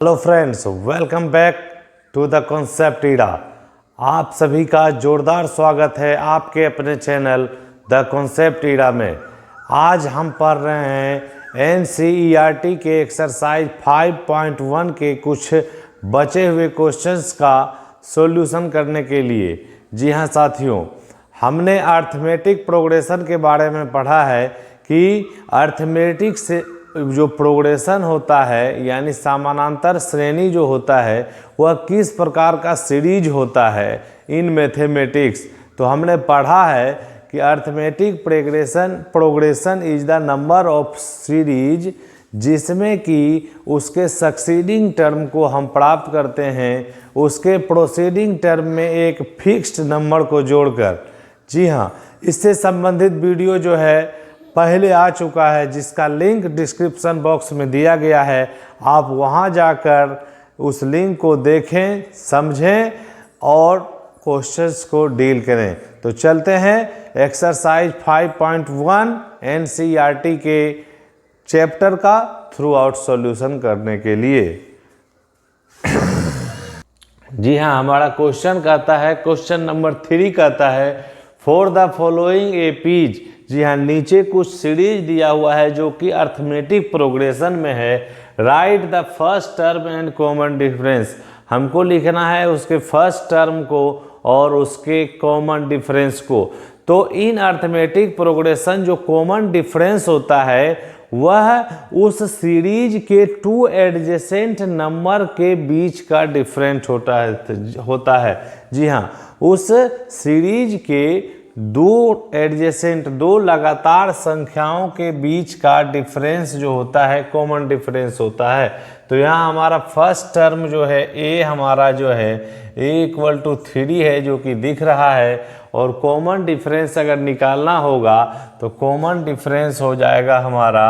Hello friends, welcome back to the concept ईडा। आप सभी का जोरदार स्वागत है आपके अपने चैनल द कॉन्सेप्ट ईडा में। आज हम पढ़ रहे हैं एनसीईआरटी के एक्सरसाइज 5.1 के कुछ बचे हुए क्वेश्चंस का सॉल्यूशन करने के लिए। जी हाँ साथियों, हमने अर्थमेटिक प्रोग्रेशन के बारे में पढ़ा है कि अर्थमेटिक से जो प्रोग्रेशन होता है यानी समानांतर श्रेणी जो होता है वह किस प्रकार का सीरीज होता है इन मैथमेटिक्स। तो हमने पढ़ा है कि arithmetic progression is the number of series जिसमें कि उसके सक्सीडिंग टर्म को हम प्राप्त करते हैं उसके प्रोसीडिंग टर्म में एक फिक्स्ड नंबर को जोड़कर। जी हाँ, इससे संबंधित वीडियो जो है पहले आ चुका है जिसका लिंक डिस्क्रिप्शन बॉक्स में दिया गया है। आप वहां जाकर उस लिंक को देखें, समझें और क्वेश्चंस को डील करें। तो चलते हैं एक्सरसाइज 5.1 एनसीईआरटी के चैप्टर का थ्रू आउट सॉल्यूशन करने के लिए। जी हाँ, हमारा क्वेश्चन कहता है, क्वेश्चन नंबर 3 कहता है फॉर द फॉलोइंग एपीज। जी हाँ, नीचे कुछ सीरीज दिया हुआ है जो कि अर्थमेटिक प्रोग्रेशन में है। Right the first term and common difference. हमको लिखना है उसके फर्स्ट टर्म को और उसके कॉमन डिफरेंस को। तो इन अर्थमेटिक प्रोग्रेशन जो कॉमन डिफरेंस होता है वह उस सीरीज के टू एडजेसेंट नंबर के बीच का डिफरेंट होता है। जी हाँ, उस सीरीज के दो लगातार संख्याओं के बीच का डिफरेंस जो होता है कॉमन डिफरेंस होता है। तो यहाँ हमारा फर्स्ट टर्म जो है ए हमारा जो है ए = 3 है जो कि दिख रहा है। और कॉमन डिफरेंस अगर निकालना होगा तो कॉमन डिफरेंस हो जाएगा हमारा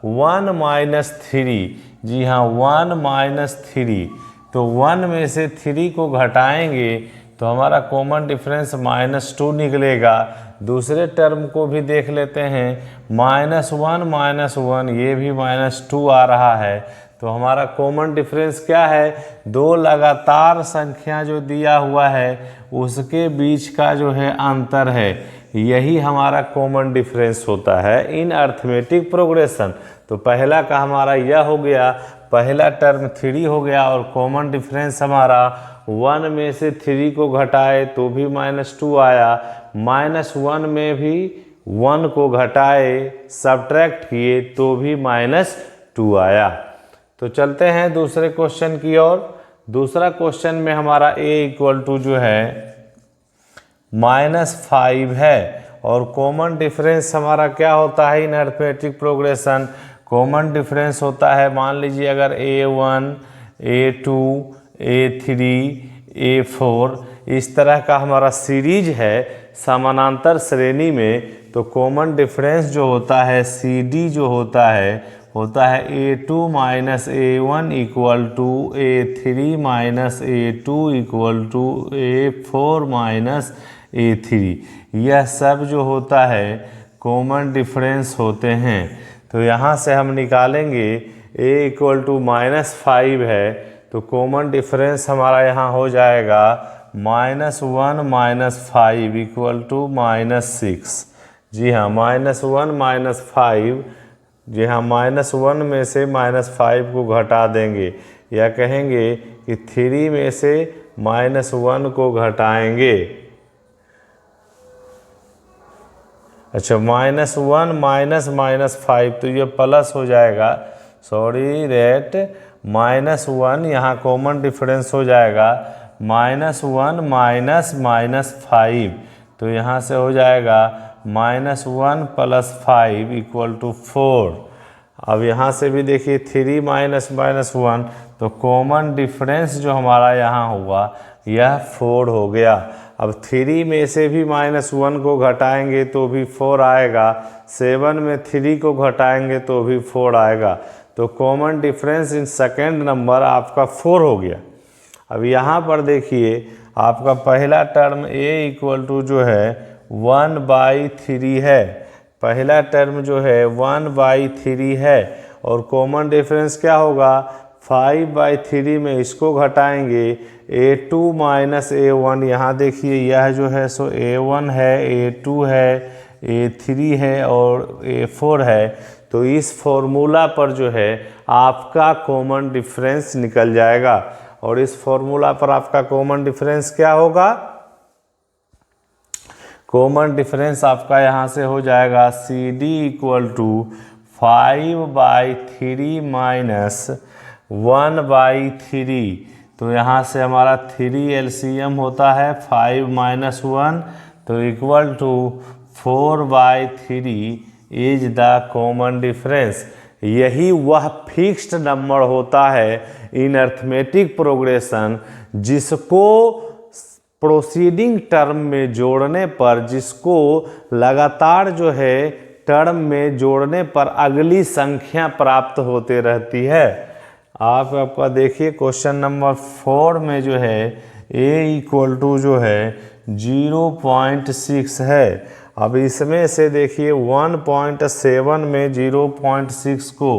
1 - 3। जी हाँ, 1 - 3। तो 1 में से 3 को घटाएंगे तो हमारा कॉमन डिफरेंस -2 निकलेगा। दूसरे टर्म को भी देख लेते हैं, -1 - 1 ये भी -2 आ रहा है। तो हमारा कॉमन डिफरेंस क्या है? दो लगातार संख्या जो दिया हुआ है उसके बीच का जो है अंतर है, यही हमारा कॉमन डिफरेंस होता है इन अर्थमेटिक प्रोग्रेशन। तो पहला का हमारा यह हो गया, पहला टर्म 3 हो गया और कॉमन डिफरेंस हमारा 1 में से 3 को घटाए तो भी -2 आया। -1 में भी 1 को घटाए सब्ट्रैक्ट किए तो भी -2 आया। तो चलते हैं दूसरे क्वेश्चन की ओर। दूसरा क्वेश्चन में हमारा a = जो है -5 है और कॉमन डिफरेंस हमारा क्या होता है in arithmetic progression? Common difference होता है, मान लीजिए अगर a1 a2 a3 a4 इस तरह का हमारा सीरीज है समानांतर श्रेणी में, तो कॉमन डिफरेंस जो होता है CD जो होता है a2 - a1 = a3 - a2 = a4 - a3। यह सब जो होता है कॉमन डिफरेंस होते हैं। तो यहाँ से हम निकालेंगे a = -5 है तो कॉमन डिफरेंस हमारा यहाँ हो जाएगा -1 - 5 = -6। जी हाँ, -1 - 5। जी हाँ, -1 में से -5 को घटा देंगे या कहेंगे कि 3 में से -1 को घटाएंगे। अच्छा, -1 - -5 तो ये प्लस हो जाएगा। सॉरी दैट -1 यहाँ कॉमन डिफरेंस हो जाएगा -1 - -5। तो यहाँ से हो जाएगा -1 + 5 = 4। अब यहाँ से भी देखिए 3 - -1 तो कॉमन डिफरेंस जो हमारा यहाँ हुआ यह 4 हो गया। अब 3 में से भी -1 को घटाएंगे तो भी 4 आएगा। 7 में 3 को घटाएंगे तो भी 4 आएगा। तो common difference in second number आपका 4 हो गया। अब यहाँ पर देखिए आपका पहला टर्म a = जो है 1/3 है। पहला टर्म जो है 1/3 है और कॉमन डिफरेंस क्या होगा 5/3 में इसको घटाएंगे A2 माइनस A1। यहाँ देखिए यह जो है सो A1 है, A2 है, A3 है और A4 है। तो इस फॉर्मूला पर जो है आपका कॉमन डिफरेंस निकल जाएगा। और इस फॉर्मूला पर आपका कॉमन डिफरेंस क्या होगा? कॉमन डिफरेंस आपका यहाँ से हो जाएगा CD इक्वल टू 5/3 माइनस 1/3। तो यहाँ से हमारा 3 LCM होता है 5 माइनस 1, तो equal to 4/3 is the common difference. यही वह फिक्स्ड नंबर होता है इन अर्थमेटिक प्रोग्रेशन जिसको प्रोसीडिंग टर्म में जोड़ने पर, जिसको लगातार जो है टर्म में जोड़ने पर अगली संख्या प्राप्त होते रहती है। आपका देखिए क्वेश्चन नंबर 4 में जो है a इक्वल टू जो है 0.6 है। अब इसमें से देखिए 1.7 में 0.6 को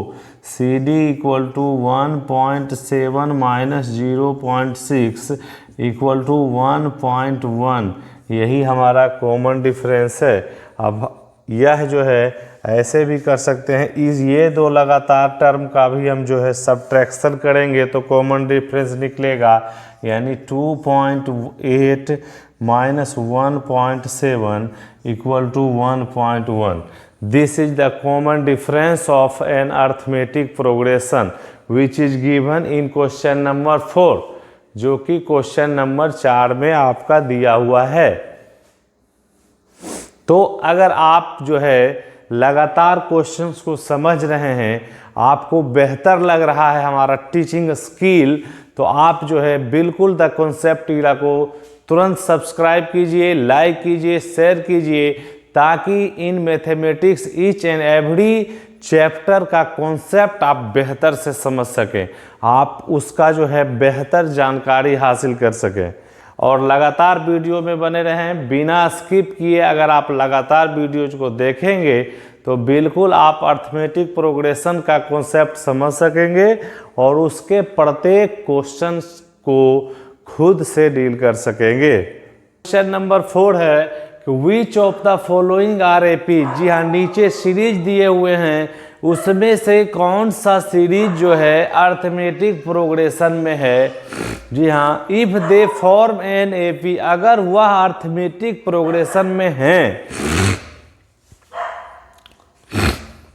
CD equal to 1.7 minus 0.6 equal to 1.1, यही हमारा कॉमन डिफरेंस है। अब यह जो है ऐसे भी कर सकते हैं, इस ये दो लगातार टर्म का भी हम जो है सब्ट्रैक्शन करेंगे तो कॉमन डिफरेंस निकलेगा, यानी 2.8 minus 1.7 equal to 1.1। This is the common difference of an arithmetic progression which is given in question number 4, जो कि क्वेश्चन नंबर 4 में आपका दिया हुआ है। तो अगर आप जो है लगातार क्वेश्चंस को समझ रहे हैं, आपको बेहतर लग रहा है हमारा टीचिंग स्किल, तो आप जो है बिल्कुल द कॉन्सेप्ट ईरा को तुरंत सब्सक्राइब कीजिए, लाइक कीजिए, शेयर कीजिए, ताकि in mathematics each and every chapter का कॉन्सेप्ट आप बेहतर से समझ सकें, आप उसका जो है बेहतर जानकारी हासिल कर सकें। और लगातार वीडियो में बने रहें बिना स्किप किए। अगर आप लगातार वीडियोज को देखेंगे तो बिल्कुल आप अर्थमेटिक प्रोग्रेशन का कॉन्सेप्ट समझ सकेंगे और उसके प्रत्येक क्वेश्चन को खुद से डील कर सकेंगे। क्वेश्चन नंबर 4 है कि which of the following are AP. जी हाँ, नीचे सीरीज दिए हुए हैं, उसमें से कौन सा सीरीज जो है अर्थमेटिक प्रोग्रेशन में है। जी हाँ, if they form an AP, अगर वह अर्थमेटिक प्रोग्रेशन में हैं,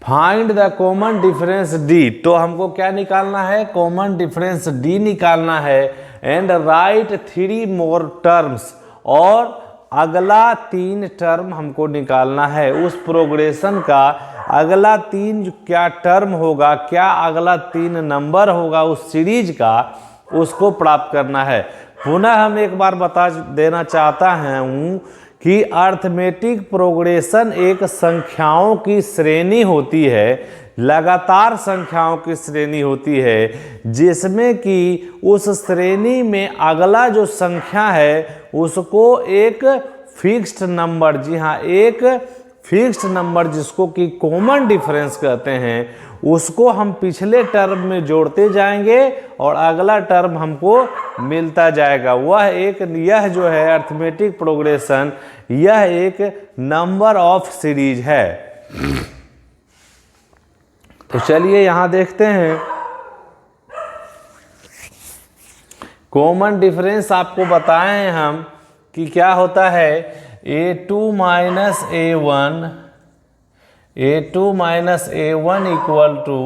find the common difference D. तो हमको क्या निकालना है? कॉमन डिफरेंस डी निकालना है। एंड राइट 3 मोर टर्म्स, और अगला 3 टर्म हमको निकालना है। उस प्रोग्रेशन का अगला 3 क्या टर्म होगा, क्या अगला 3 नंबर होगा उस सीरीज का, उसको प्राप्त करना है। पुनः हम एक बार बता देना चाहता हूँ कि अर्थमेटिक प्रोग्रेशन एक संख्याओं की श्रेणी होती है, लगातार संख्याओं की श्रेणी होती है, जिसमें कि उस श्रेणी में अगला जो संख्या है उसको एक फिक्स्ड नंबर, जी हाँ, एक फिक्स्ड नंबर जिसको कि कॉमन डिफरेंस कहते हैं, उसको हम पिछले टर्म में जोड़ते जाएंगे और अगला टर्म हमको मिलता जाएगा। यह जो है अर्थमेटिक प्रोग्रेशन, यह एक नंबर ऑफ सीरीज है। तो चलिए यहाँ देखते हैं। कॉमन डिफरेंस आपको बताए हैं हम कि क्या होता है। A2 minus A1 equal to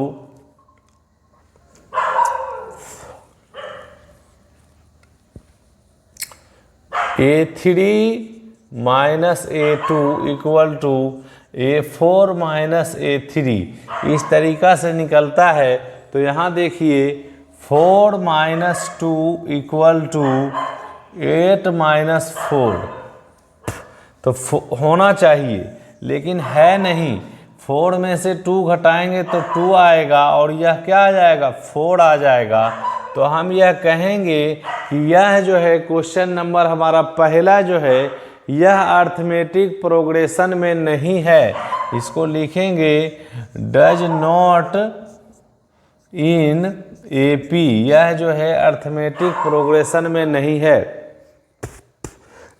A3 minus A2 equal to A4 minus A3, इस तरीका से निकलता है। तो यहाँ देखिए 4 माइनस 2 इक्वल टू 8 माइनस 4, तो होना चाहिए लेकिन है नहीं। 4 में से 2 घटाएंगे तो 2 आएगा और यह क्या आ जाएगा, 4 आ जाएगा। तो हम यह कहेंगे कि यह जो है क्वेश्चन नंबर हमारा पहला जो है यह अर्थमेटिक प्रोग्रेशन में नहीं है। इसको लिखेंगे डज नॉट इन AP, यह जो है अर्थमेटिक प्रोग्रेशन में नहीं है।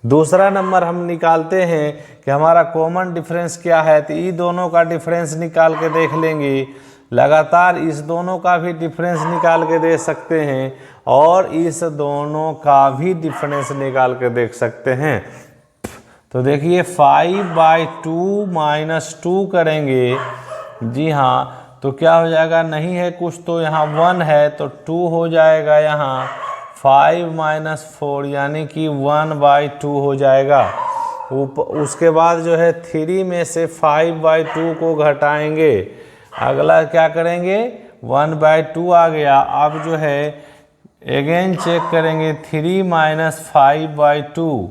दूसरा नंबर हम निकालते हैं कि हमारा कॉमन डिफरेंस क्या है, तो ये दोनों का डिफरेंस निकाल के देख लेंगे। लगातार इस दोनों का भी डिफरेंस निकाल के दे सकते हैं और इस दोनों का भी डिफरेंस निकाल के देख सकते हैं। तो देखिए 5/2 - 2 करेंगे, जी हाँ, तो क्या हो जाएगा, नहीं है कुछ तो यहाँ 1 है तो 2 हो जाएगा, यहाँ 5 - 4 यानी कि 1/2 हो जाएगा। उसके बाद जो है 3 में से 5/2 को घटाएंगे, अगला क्या करेंगे, 1/2 आ गया। अब जो है अगेन चेक करेंगे 3 - 5/2,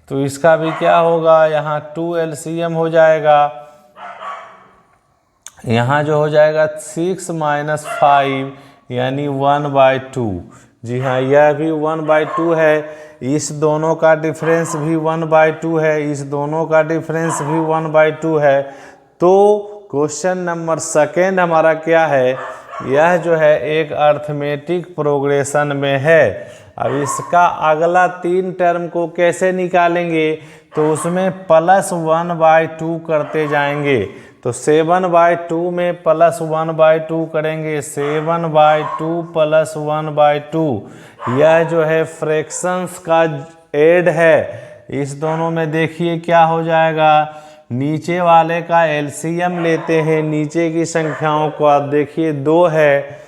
तो इसका भी क्या होगा, यहाँ 2 LCM हो जाएगा, यहाँ जो हो जाएगा 6 - 5 यानी 1/2। जी हाँ, यह भी 1/2 है। इस दोनों का डिफरेंस भी 1/2 है, इस दोनों का डिफरेंस भी 1/2 है। तो क्वेश्चन नंबर सेकेंड हमारा क्या है, यह जो है एक अर्थमेटिक प्रोग्रेशन में है। अब इसका अगला 3 टर्म को कैसे निकालेंगे, तो उसमें +1/2 करते जाएंगे। तो 7/2 में +1/2 करेंगे, 7/2 + 1/2, यह जो है फ्रैक्शंस का ऐड है। इस दोनों में देखिए क्या हो जाएगा, नीचे वाले का LCM लेते हैं, नीचे की संख्याओं को आप देखिए 2 है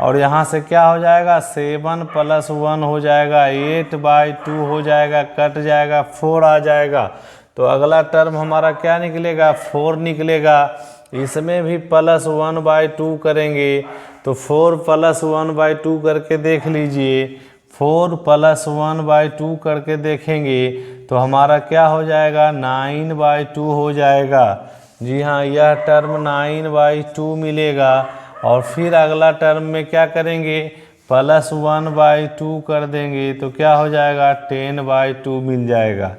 और यहाँ से क्या हो जाएगा, 7 + 1 हो जाएगा, 8/2 हो जाएगा, कट जाएगा, 4 आ जाएगा। तो अगला टर्म हमारा क्या निकलेगा, 4 निकलेगा। इसमें भी +1/2 करेंगे, तो 4 + 1/2 करके देख लीजिए, 4 + 1/2 करके देखेंगे तो हमारा क्या हो जाएगा, 9/2 हो जाएगा। जी हाँ, यह टर्म 9/2 मिलेगा। और फिर अगला टर्म में क्या करेंगे, +1/2 कर देंगे तो क्या हो जाएगा, 10/2 मिल जाएगा।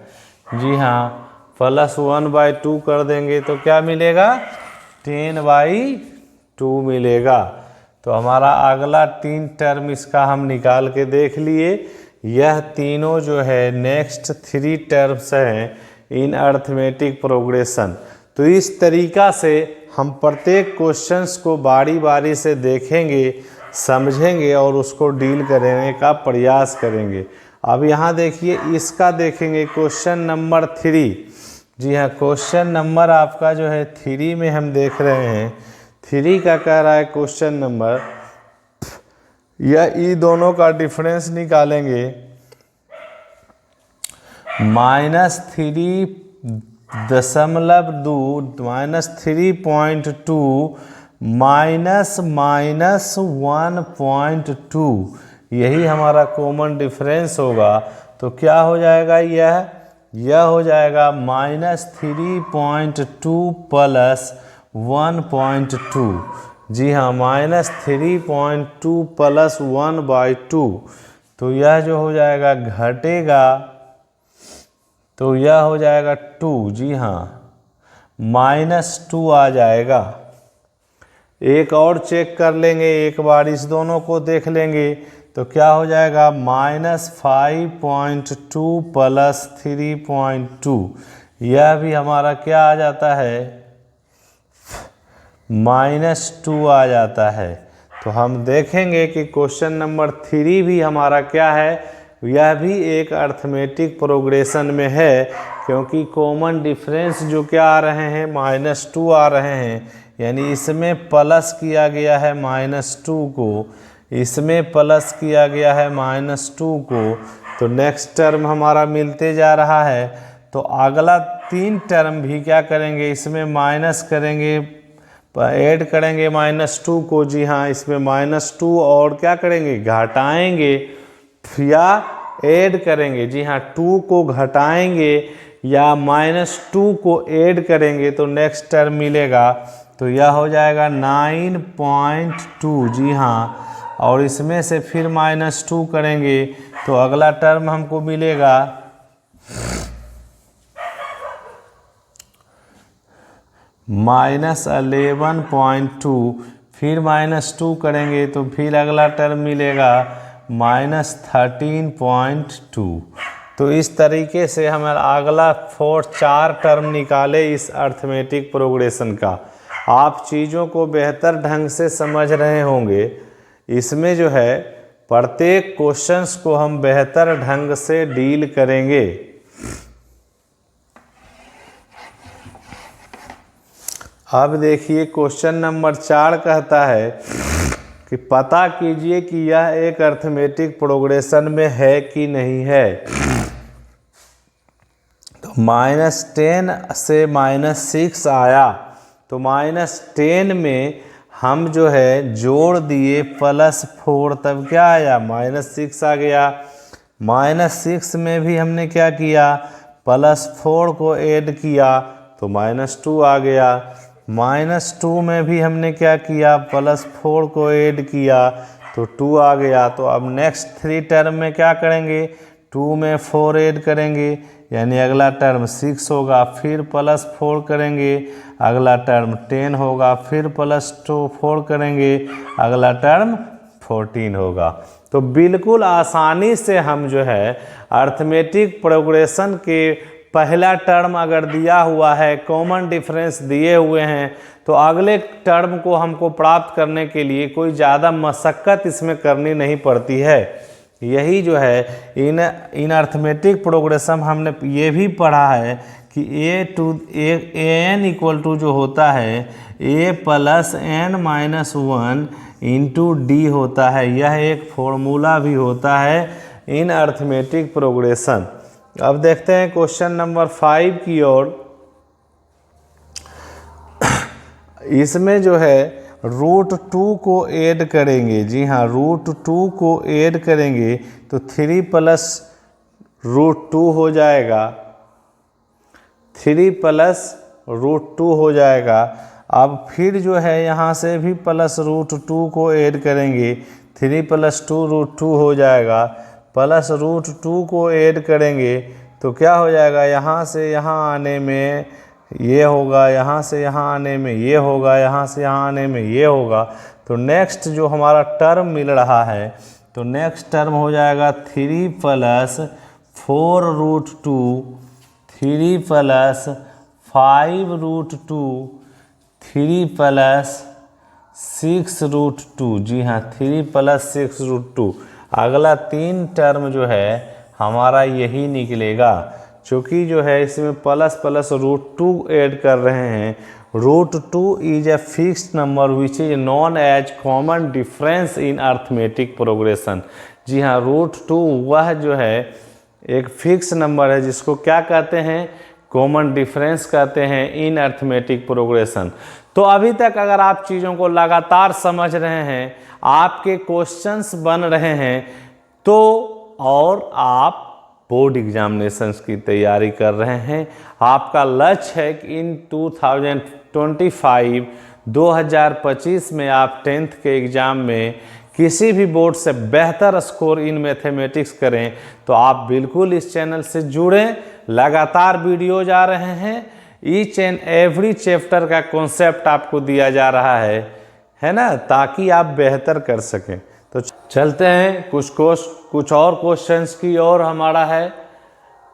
जी हाँ, +1/2 कर देंगे तो क्या मिलेगा, 10/2 मिलेगा। तो हमारा अगला 3 टर्म इसका हम निकाल के देख लिए। यह तीनों जो है नेक्स्ट 3 टर्म्स हैं इन अर्थमेटिक प्रोग्रेशन। तो इस तरीका से हम प्रत्येक क्वेश्चंस को बारी बारी से देखेंगे, समझेंगे और उसको डील करने का प्रयास करेंगे। अब यहाँ देखिए, इसका देखेंगे क्वेश्चन नंबर 3। जी हाँ, क्वेश्चन नंबर आपका जो है 3 में हम देख रहे हैं। 3 का कह रहा है क्वेश्चन नंबर, यह ई दोनों का डिफरेंस निकालेंगे, -3.2 -3.2 -1.2, यही हमारा कॉमन डिफरेंस होगा। तो क्या हो जाएगा, यह हो जाएगा -3.2 + 1.2। जी हाँ, -3.2 + 1/2, तो यह जो हो जाएगा घटेगा, तो यह हो जाएगा 2। जी हाँ, -2 आ जाएगा। एक और चेक कर लेंगे, एक बार इस दोनों को देख लेंगे तो क्या हो जाएगा, -5.2 + 3.2, यह भी हमारा क्या आ जाता है, -2 आ जाता है। तो हम देखेंगे कि क्वेश्चन नंबर 3 भी हमारा क्या है, यह भी एक अर्थमेटिक प्रोग्रेशन में है, क्योंकि कॉमन डिफरेंस जो क्या आ रहे हैं, -2 आ रहे हैं। यानी इसमें प्लस किया गया है -2 को, इसमें प्लस किया गया है -2 को। तो नेक्स्ट टर्म हमारा मिलते जा रहा है। तो अगला 3 टर्म भी क्या करेंगे, इसमें माइनस करेंगे, ऐड करेंगे -2 को। जी हाँ, इसमें -2 और क्या करेंगे, घटाएंगे या ऐड करेंगे। जी हाँ, 2 को घटाएंगे या -2 को ऐड करेंगे तो नेक्स्ट टर्म मिलेगा। तो यह हो जाएगा 9.2। जी हाँ, और इसमें से फिर -2 करेंगे तो अगला टर्म हमको मिलेगा -11.2। फिर -2 करेंगे तो फिर अगला टर्म मिलेगा -13.2। तो इस तरीके से हमारा अगला 4 टर्म निकाले इस अर्थमेटिक प्रोग्रेशन का। आप चीज़ों को बेहतर ढंग से समझ रहे होंगे। इसमें जो है प्रत्येक क्वेश्चंस को हम बेहतर ढंग से डील करेंगे। अब देखिए क्वेश्चन नंबर 4 कहता है कि पता कीजिए कि यह एक अर्थमेटिक प्रोग्रेशन में है कि नहीं है। तो -10 से -6 आया, तो -10 में हम जो है जोड़ दिए +4, तब क्या आया -6 आ गया। -6 में भी हमने क्या किया, +4 को ऐड किया तो -2 आ गया। -2 में भी हमने क्या किया, +4 को ऐड किया तो 2 आ गया। तो अब नेक्स्ट 3 टर्म में क्या करेंगे, 2 में 4 ऐड करेंगे, यानी अगला टर्म 6 होगा। फिर +4 करेंगे, अगला टर्म 10 होगा। फिर +4 करेंगे, अगला टर्म 14 होगा। तो बिल्कुल आसानी से हम जो है अर्थमेटिक प्रोग्रेशन के पहला टर्म अगर दिया हुआ है, कॉमन डिफरेंस दिए हुए हैं, तो अगले टर्म को हमको प्राप्त करने के लिए कोई ज़्यादा मशक्क़त इसमें करनी नहीं पड़ती है। यही जो है इन अर्थमेटिक प्रोग्रेशन हमने ये भी पढ़ा है कि an इक्वल टू जो होता है a + n-1 इंटू डी होता है। यह एक फॉर्मूला भी होता है इन अर्थमेटिक प्रोग्रेशन। अब देखते हैं क्वेश्चन नंबर 5 की ओर। इसमेमें जो है √2 को ऐड करेंगे। जी हाँ, √2 को ऐड करेंगे तो 3 + √2 हो जाएगा। 3 + √2 हो जाएगा। अब फिर जो है यहाँ से भी +√2 को ऐड करेंगे, 3 + 2 √2 हो जाएगा। +√2 को ऐड करेंगे तो क्या हो जाएगा, यहाँ से यहाँ आने में ये होगा, यहाँ से यहाँ आने में ये होगा, यहाँ से यहाँ आने में ये होगा। तो नेक्स्ट जो हमारा टर्म मिल रहा है, तो नेक्स्ट टर्म हो जाएगा 3 + 4 √2, 3 + 5 √2, 3 + 6 √2। जी हाँ, 3 + 6 √2। अगला 3 टर्म जो है हमारा यही निकलेगा, क्योंकि जो है इसमें ++ √2 ऐड कर रहे हैं। √2 is a fixed number which is known as common difference in arithmetic progression. जी हाँ, √2 वह जो है एक फिक्स नंबर है जिसको क्या कहते हैं, कॉमन डिफरेंस कहते हैं इन अर्थमेटिक प्रोग्रेशन। तो अभी तक अगर आप चीज़ों को लगातार समझ रहे हैं, आपके क्वेश्चंस बन रहे हैं, तो और आप बोर्ड एग्जामिनेशंस की तैयारी कर रहे हैं, आपका लक्ष्य है कि इन 2025 में आप 10th के एग्ज़ाम में किसी भी बोर्ड से बेहतर स्कोर इन मैथमेटिक्स करें, तो आप बिल्कुल इस चैनल से जुड़ें। लगातार वीडियो जा रहे हैं, ईच एंड एवरी चैप्टर का कॉन्सेप्ट आपको दिया जा रहा है ना, ताकि आप बेहतर कर सकें। तो चलते हैं कुछ और क्वेश्चंस की ओर हमारा है।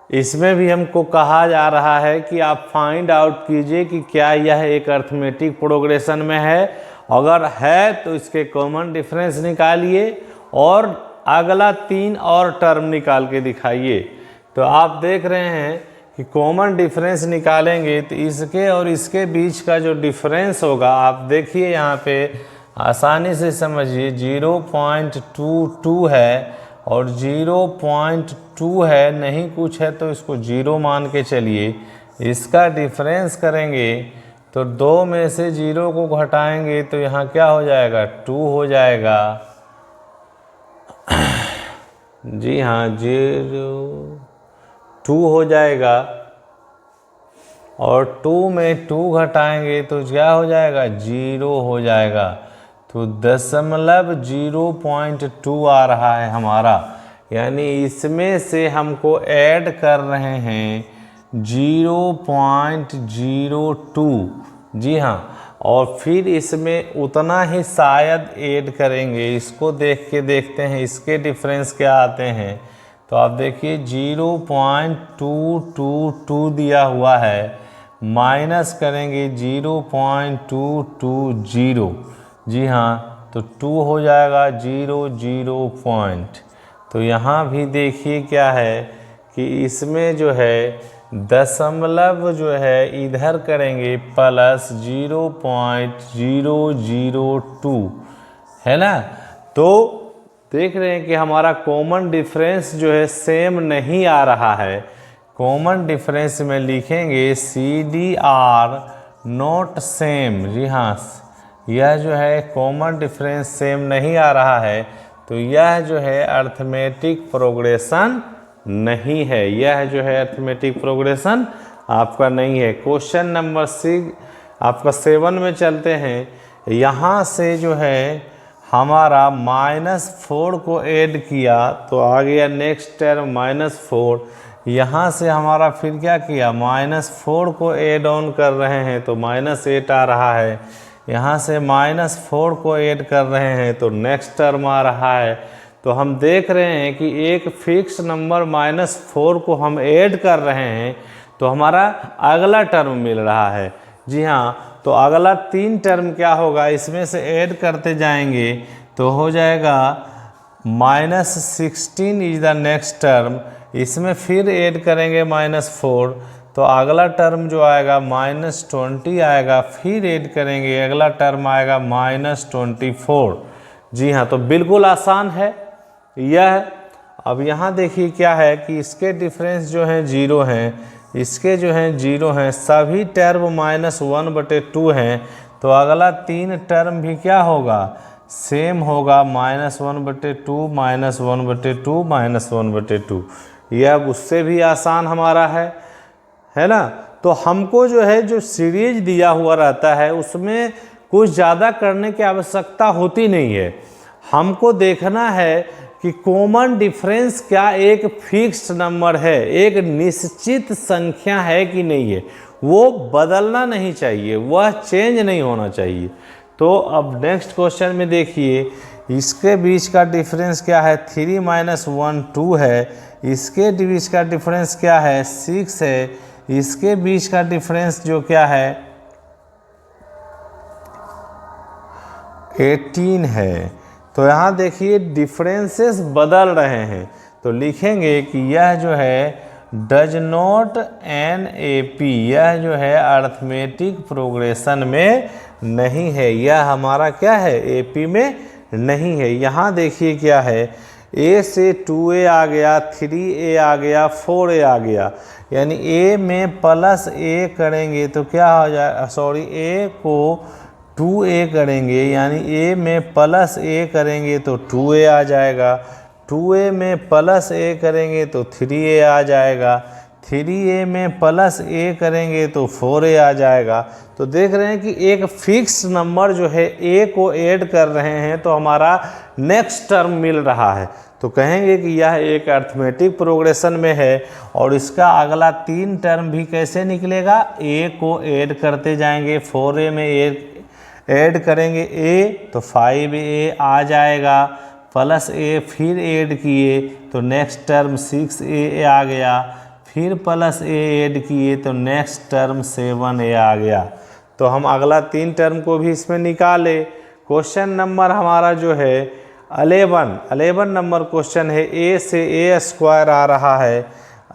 इसमें भी हमको कहा जा रहा है कि आप फाइंड आउट कीजिए कि क्या यह एक अर्थमेटिक प्रोग्रेशन में है। अगर है तो इसके कॉमन डिफरेंस निकालिए और अगला 3 और टर्म निकाल के दिखाइए। तो आप देख रहे हैं कि कॉमन डिफरेंस निकालेंगे तो इसके और इसके बीच का जो डिफरेंस होगा, आप देखिए यहाँ पे आसानी से समझिए, 0.22 है और 0.2 है, नहीं कुछ है तो इसको 0 मान के चलिए। इसका डिफरेंस करेंगे तो 2 में से 0 को घटाएंगे तो यहाँ क्या हो जाएगा, 2 हो जाएगा। जी हाँ, 2 हो जाएगा और 2 में 2 घटाएंगे तो क्या हो जाएगा, 0 हो जाएगा। तो 0.2 आ रहा है हमारा, यानी इसमें से हमको ऐड कर रहे हैं 0.02। जी हाँ, और फिर इसमें उतना ही शायद ऐड करेंगे। इसको देख के देखते हैं इसके डिफरेंस क्या आते हैं। तो आप देखिए 0.222 दिया हुआ है, माइनस करेंगे 0.220। जी हाँ, तो 2 हो जाएगा 0 पॉइंट। तो यहाँ भी देखिए क्या है कि इसमें जो है दशमलव जो है इधर करेंगे प्लस 0.002, है ना। तो देख रहे हैं कि हमारा कॉमन डिफरेंस जो है सेम नहीं आ रहा है। कॉमन डिफरेंस में लिखेंगे CDR नॉट सेम। जी हाँ, यह जो है कॉमन डिफरेंस सेम नहीं आ रहा है, तो यह जो है अर्थमेटिक प्रोग्रेशन नहीं है। यह जो है अर्थमेटिक प्रोग्रेशन आपका नहीं है। क्वेश्चन नंबर 6 आपका 7 में चलते हैं। यहाँ से जो है हमारा -4 को ऐड किया तो आ गया नेक्स्ट टर्म -4। यहाँ से हमारा फिर क्या किया, -4 को ऐड ऑन कर रहे हैं तो -8 आ रहा है। यहाँ से -4 को ऐड कर रहे हैं तो नेक्स्ट टर्म आ रहा है। तो हम देख रहे हैं कि एक फिक्स नंबर -4 को हम ऐड कर रहे हैं तो हमारा अगला टर्म मिल रहा है। जी हाँ, तो अगला 3 टर्म क्या होगा, इसमें से ऐड करते जाएंगे तो हो जाएगा -16 इज द नेक्स्ट टर्म। इसमें फिर ऐड करेंगे -4 तो अगला टर्म जो आएगा -20 आएगा। फिर ऐड करेंगे अगला टर्म आएगा -24। जी हाँ, तो बिल्कुल आसान है यह। अब यहाँ देखिए क्या है कि इसके डिफरेंस जो हैं 0 हैं, इसके जो हैं 0 हैं, सभी टर्म -1/2 हैं। तो अगला 3 टर्म भी क्या होगा, सेम होगा, -1/2 -1/2 -1/2। यह उससे भी आसान हमारा है ना। तो हमको जो है जो सीरीज दिया हुआ रहता है उसमें कुछ ज़्यादा करने की आवश्यकता होती नहीं है। हमको देखना है कि कॉमन डिफरेंस क्या एक फिक्स्ड नंबर है, एक निश्चित संख्या है कि नहीं है, वो बदलना नहीं चाहिए, वह चेंज नहीं होना चाहिए। तो अब नेक्स्ट क्वेश्चन में देखिए इसके बीच का डिफरेंस क्या है, 3 - 1 2 है। इसके बीच का डिफरेंस क्या है, 6 है। इसके बीच का डिफरेंस जो क्या है 18 है। तो यहाँ देखिए डिफरेंसेस बदल रहे हैं तो लिखेंगे कि यह जो है डज नॉट NAP, यह जो है अर्थमेटिक प्रोग्रेशन में नहीं है। यह हमारा क्या है, AP में नहीं है। यहाँ देखिए क्या है, A से 2A आ गया, 3A आ गया, 4A आ गया। यानी A में +A करेंगे तो क्या हो जाए, सॉरी A को 2A करेंगे, यानी A में +A करेंगे तो 2A आ जाएगा। 2A में +A करेंगे तो 3A आ जाएगा। 3A में +A करेंगे तो 4A आ जाएगा। तो देख रहे हैं कि एक फिक्स नंबर जो है A को ऐड कर रहे हैं तो हमारा नेक्स्ट टर्म मिल रहा है। तो कहेंगे कि यह एक अर्थमेटिक प्रोग्रेशन में है। और इसका अगला 3 टर्म भी कैसे निकलेगा, A को ऐड करते जाएंगे। 4A में ऐड करेंगे A तो 5A आ जाएगा, +A फिर ऐड किए तो नेक्स्ट टर्म 6A आ गया, फिर +A ऐड किए तो नेक्स्ट टर्म 7A आ गया। तो हम अगला 3 टर्म को भी इसमें निकाले। क्वेश्चन नंबर हमारा जो है 11 नंबर क्वेश्चन है। A से A² आ रहा है,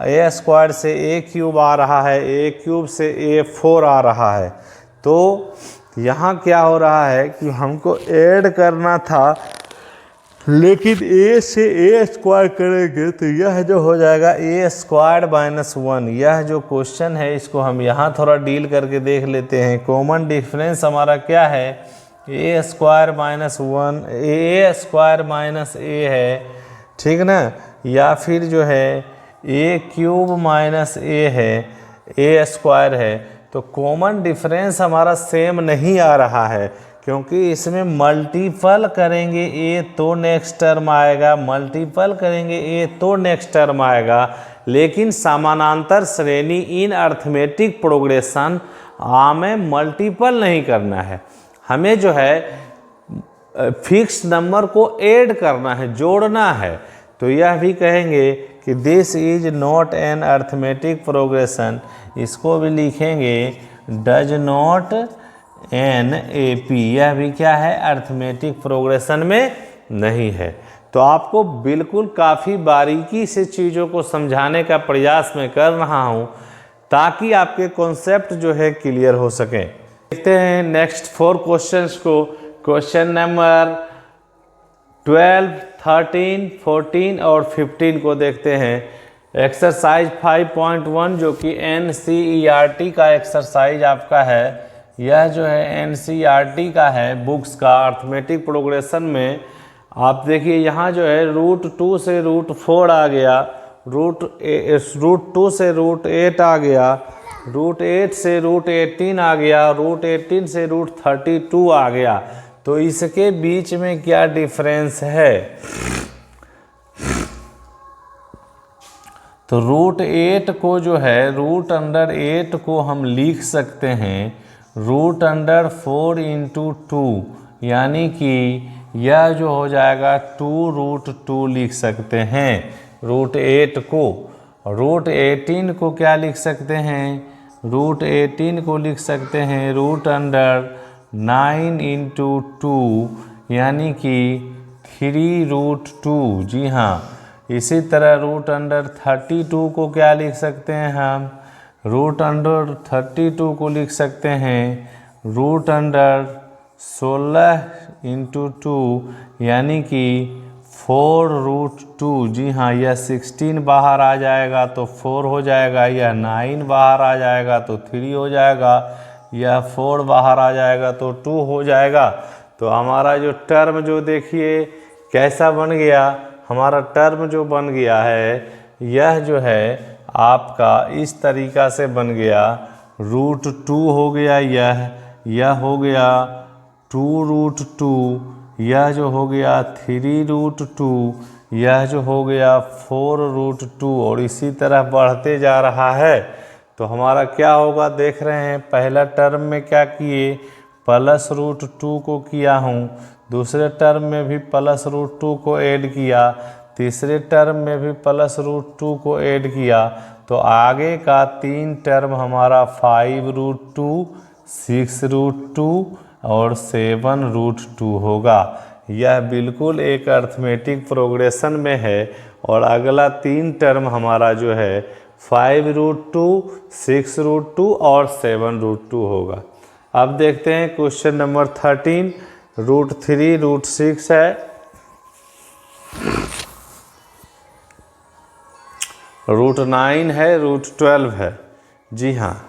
A² से A³ आ रहा है, A³ से A4 आ रहा है। तो यहाँ क्या हो रहा है कि हमको ऐड करना था, लेकिन A से A² करेंगे तो यह जो हो जाएगा A² - 1। यह जो क्वेश्चन है इसको हम यहाँ थोड़ा डील करके देख लेते हैं। कॉमन डिफरेंस हमारा क्या है, A² - 1 A² - A है, ठीक ना, या फिर जो है A³ - A है, A² है। तो कॉमन डिफरेंस हमारा सेम नहीं आ रहा है क्योंकि इसमें मल्टीपल करेंगे A तो नेक्स्ट टर्म आएगा, मल्टीपल करेंगे A तो नेक्स्ट टर्म आएगा। लेकिन समानांतर श्रेणी इन अर्थमेटिक प्रोग्रेशन में मल्टीपल नहीं करना है, हमें जो है फिक्स नंबर को ऐड करना है, जोड़ना है। तो यह भी कहेंगे कि this is not an arithmetic progression, इसको भी लिखेंगे does not an A P, यह भी क्या है, अर्थमेटिक प्रोग्रेशन में नहीं है। तो आपको बिल्कुल काफ़ी बारीकी से चीज़ों को समझाने का प्रयास मैं कर रहा हूँ ताकि आपके कॉन्सेप्ट जो है क्लियर हो सकें। देखते हैं नेक्स्ट 4 क्वेश्चंस को। क्वेश्चन नंबर 12, 13, 14 और 15 को देखते हैं। एक्सरसाइज 5.1 जो कि NCERT का एक्सरसाइज आपका है, यह जो है NCERT का है बुक्स का, अर्थमेटिक प्रोग्रेशन में। आप देखिए यहाँ जो है √2 से √4 आ गया, √2 से √8 आ गया, √8 से √18 आ गया, √18 से √32 आ गया। तो इसके बीच में क्या डिफरेंस है? तो √8 को जो है √8 को हम लिख सकते हैं √4 × 2, यानी कि यह जो हो जाएगा 2√2 लिख सकते हैं √8 को। √18 को क्या लिख सकते हैं? √18 को लिख सकते हैं √9 × 2, यानी कि 3√2। जी हाँ, इसी तरह √32 को क्या लिख सकते हैं हम? √32 को लिख सकते हैं √16 × 2, यानी कि 4√2। जी हाँ, यह 16 बाहर आ जाएगा तो 4 हो जाएगा, यह 9 बाहर आ जाएगा तो 3 हो जाएगा, यह 4 बाहर आ जाएगा तो 2 हो जाएगा। तो हमारा जो टर्म जो देखिए कैसा बन गया, हमारा टर्म जो बन गया है यह जो है आपका इस तरीका से बन गया, √2 हो गया, यह हो गया 2√2, यह जो हो गया 3√2, यह जो हो गया 4√2, और इसी तरह बढ़ते जा रहा है। तो हमारा क्या होगा देख रहे हैं, पहला टर्म में क्या किए, +√2 को किया हूँ, दूसरे टर्म में भी +√2 को ऐड किया, तीसरे टर्म में भी +√2 को ऐड किया। तो आगे का 3 टर्म हमारा 5√2, 6√2 और 7√2 होगा। यह बिल्कुल एक अर्थमेटिक प्रोग्रेशन में है। और अगला 3 टर्म हमारा जो है 5√2, 6√2 और 7√2 होगा। अब देखते हैं क्वेश्चन नंबर 13, √3, √6 है, √9 है, √12 है। जी हाँ,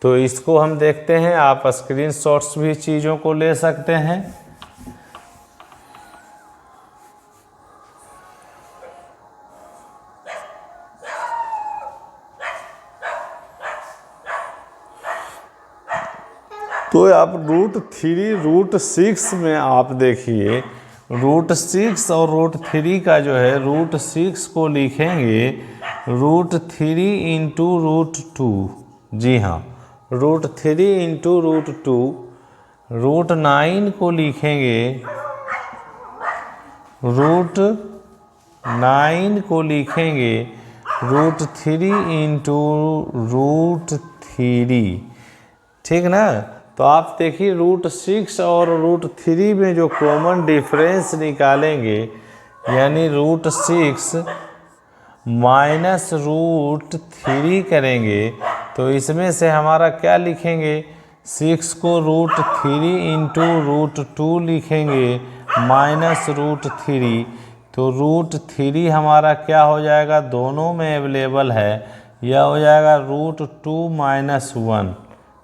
तो इसको हम देखते हैं, आप स्क्रीनशॉट्स भी चीज़ों को ले सकते हैं। तो आप √3, √6 में आप देखिए √6 और √3 का जो है, √6 को लिखेंगे √3 × √2। जी हाँ, √3 × √2। √9 को लिखेंगे √9 को लिखेंगे √3 × √3। ठीक ना? तो आप देखिए √6 और √3 में जो कॉमन डिफरेंस निकालेंगे, यानी √6 माइनस √3 करेंगे, तो इसमें से हमारा क्या लिखेंगे, 6 को √3 × √2 लिखेंगे माइनस √3। तो √3 हमारा क्या हो जाएगा, दोनों में अवेलेबल है, यह हो जाएगा √2 - 1।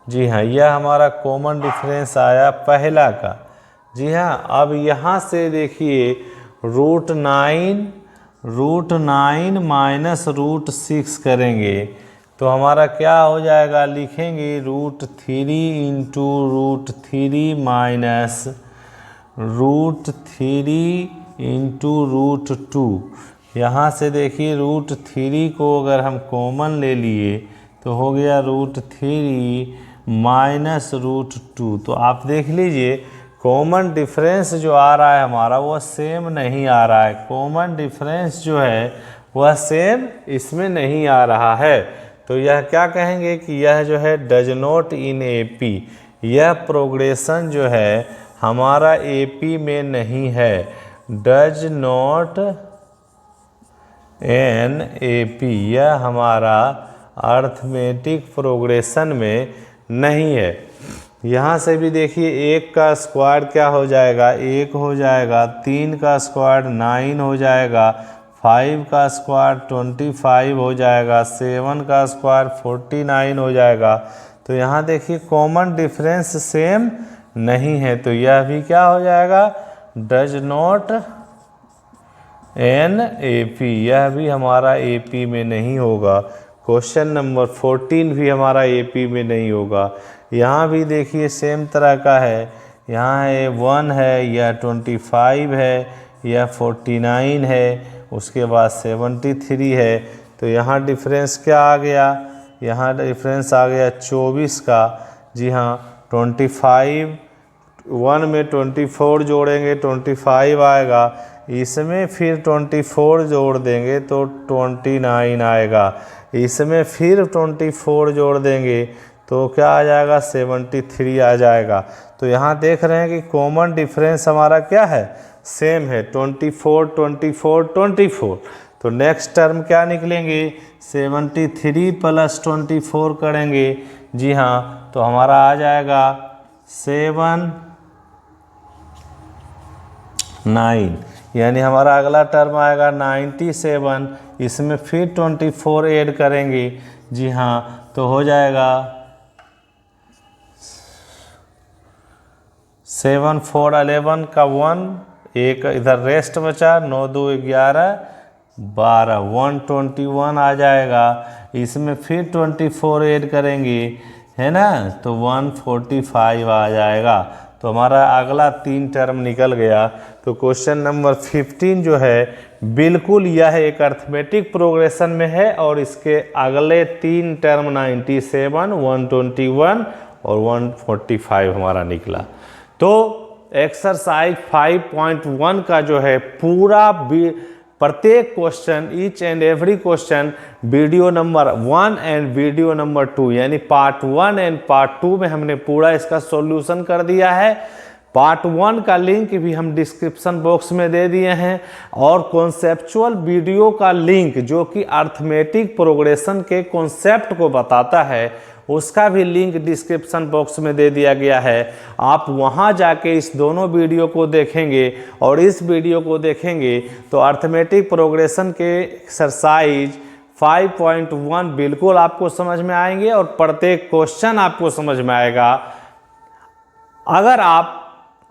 जी हाँ, यह हमारा कॉमन डिफरेंस आया पहला का। जी हाँ, अब यहाँ से देखिए √9 माइनस √6 करेंगे तो हमारा क्या हो जाएगा, लिखेंगे √3 × √3 माइनस √3 × √2। यहाँ से देखिए √3 को अगर हम कॉमन ले लिए तो हो गया √3 माइनस √2। तो आप देख लीजिए कॉमन डिफरेंस जो आ रहा है हमारा वो सेम नहीं आ रहा है। कॉमन डिफरेंस जो है वह सेम इसमें नहीं आ रहा है। तो यह क्या कहेंगे कि यह जो है डज नॉट इन एपी, यह प्रोग्रेशन जो है हमारा एपी में नहीं है। डज नॉट इन एपी, यह हमारा अर्थमेटिक प्रोग्रेशन में नहीं है। यहाँ से भी देखिए 1 का स्क्वायर क्या हो जाएगा, 1 हो जाएगा, 3 का स्क्वायर 9 हो जाएगा, 5 का स्क्वायर 25 हो जाएगा, 7 का स्क्वायर 49 हो जाएगा। तो यहाँ देखिए कॉमन डिफरेंस सेम नहीं है, तो यह भी क्या हो जाएगा, डज नॉट इन एपी, यह भी हमारा एपी में नहीं होगा। क्वेश्चन नंबर 14 भी हमारा एपी में नहीं होगा। यहाँ भी देखिए सेम तरह का है, यहाँ है 1 है, यह 25 है, यह 49 है, उसके बाद 73 है। तो यहाँ डिफरेंस क्या आ गया, यहाँ डिफरेंस आ गया 24 का। जी हाँ, 25 1 में 24 जोड़ेंगे 25 आएगा, इसमें फिर 24 जोड़ देंगे तो 29 आएगा, इसमें फिर 24 जोड़ देंगे तो क्या आ जाएगा, 73 आ जाएगा। तो यहाँ देख रहे हैं कि कॉमन डिफरेंस हमारा क्या है, सेम है, 24 24 24। तो नेक्स्ट टर्म क्या निकलेंगे, 73 + 24 करेंगे। जी हाँ, तो हमारा आ जाएगा 9, यानी हमारा अगला टर्म आएगा 97, इसमें फिर 24 ऐड करेंगे। जी हाँ, तो हो जाएगा 7 4 11 का 1, एक इधर रेस्ट बचा, 9 2 11 12, 121 आ जाएगा, इसमें फिर 24 ऐड करेंगे, है ना, तो 145 आ जाएगा। तो हमारा अगला 3 टर्म निकल गया। तो क्वेश्चन नंबर 15 जो है बिल्कुल यह एक अर्थमेटिक प्रोग्रेशन में है और इसके अगले 3 टर्म 97, 121 और 145 हमारा निकला। तो एक्सरसाइज 5.1 का जो है पूरा प्रत्येक question, each and every question video number 1 and video number 2 यानी पार्ट 1 एंड पार्ट 2 में हमने पूरा इसका सॉल्यूशन कर दिया है। पार्ट 1 का लिंक भी हम डिस्क्रिप्शन बॉक्स में दे दिए हैं और कॉन्सेप्चुअल वीडियो का लिंक जो कि अर्थमेटिक प्रोग्रेशन के कॉन्सेप्ट को बताता है उसका भी लिंक डिस्क्रिप्शन बॉक्स में दे दिया गया है। आप वहां जाके इस दोनों वीडियो को देखेंगे और इस वीडियो को देखेंगे तो अर्थमेटिक प्रोग्रेशन के एक्सरसाइज 5.1 बिल्कुल आपको समझ में आएंगे और प्रत्येक क्वेश्चन आपको समझ में आएगा। अगर आप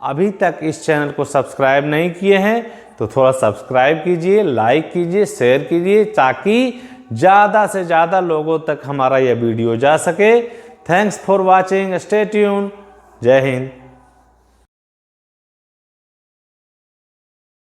अभी तक इस चैनल को सब्सक्राइब नहीं किए हैं तो थोड़ा सब्सक्राइब कीजिए, लाइक कीजिए, शेयर कीजिए ताकि ज़्यादा से ज़्यादा लोगों तक हमारा यह वीडियो जा सके। Thanks for watching, stay tune, जय हिंद।